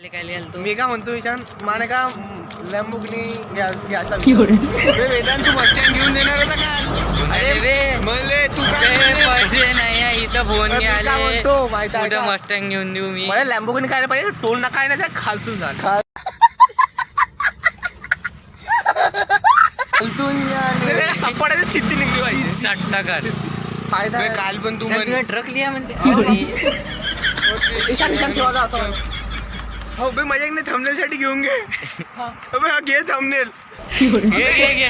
मी काय म्हणतो ईशान माने का लॅम्बोर्गिनी घ्यायचा वेदांत तू बस स्टँड घेऊन देणार होता का? अरे मले तू काय पैसे नाही आहे, इथं फोन मी काय घ्यायला म्हणतो माहिती आहे कुठं का? मस्टँग घेऊन देऊ मी. मला लॅम्बोर्गिनी काय पाहिजे टोल ना काय नाही खालतून जा सपाट्याची सिद्धी निघली पाहिजे 60 फायदा आहे. काल पण तू ट्रक लिया म्हणते. ईशान ईशान ठेवायला असं हो बे मजा नाही थंबनेल साठी घेऊन घे. अबे हा घे थंबनेल. घे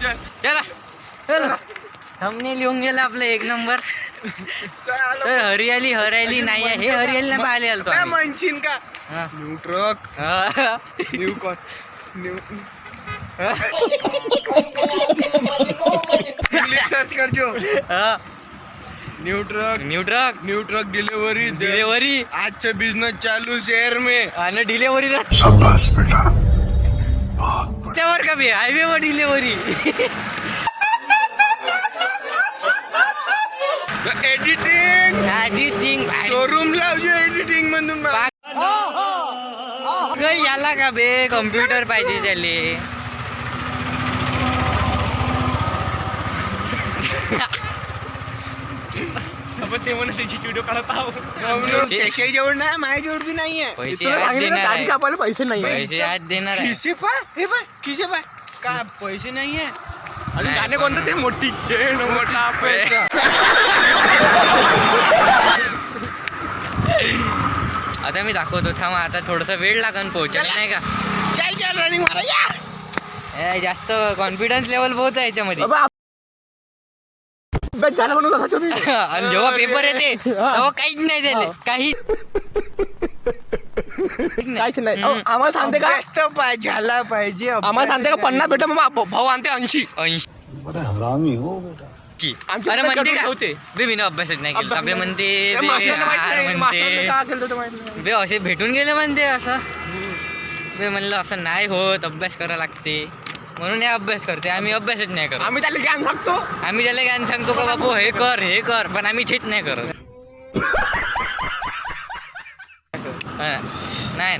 चला हमने लिहून गेला आपलं 1 नंबर. तर हरियाली नाही आहे, हे हरियालीला पाहायला आलतो काय आम्ही. म्हणशील का? हा. न्यू ट्रक हा. न्यू कॉन न्यू इंग्लिश सर्च कर जो. हा. New truck new truck delivery delivery आजचा बिझनेस चालू शहर में. आणि डिलेवरी त्यावर का बे हायवे वर डिलेवरी. एडिटिंग शोरूम लावજો एडिटिंग मधून याला का बे कम्प्युटर पाहिजे त्याले. ते म्हणून त्याची व्हिडिओ काढत आहोत त्याच्या जवळ नाही माझ्या जवळ बी नाहीये. पैसे तुला आज सांगितलं देणार गाडी आहे. कापायला पैसे नाही पैसे आज देणार आहे. खिसे पाय हे पाय खिसे पाय का पैसे नाहीये. आणि गाणे कोणतं ते मोठी चेन मोठा पैसा आता मी दाखवतो थांब. आता थोडस वेळ लागन पोहोचायला नाही का. चल रनिंग मारा या. जास्त कॉन्फिडन्स लेवल बहुत आहे याच्यामध्ये. झालं म्हणून असा तुम्ही आणि जेव्हा पेपर येते तेव्हा काहीच नाही झाले काही काहीच नाही आम्हाला सांगते का जास्त झाला पाहिजे. आम्हाला सांगते का 50 भेटा मग भाऊ आणते 80 हरामी हो बेटा. आमची अरे म्हणते केवढी का होते बे मी अभ्यासच नाही केला. बे म्हणते त्या बे मास्तराला माहित हार नाही, मास्तराला का म्हणते केलं होतं माहित नाही. बे असे भेटून गेले म्हणते असं. बे म्हणलं असं नाही होत, अभ्यास करा लागते म्हणून हे अभ्यास करते. आम्ही अभ्यासच नाही करत. आम्ही त्याला ज्ञान सांगतो आम्ही त्याला ज्ञान सांगतो का बापू हे कर पण आम्ही तेच नाही करत. हा. नाही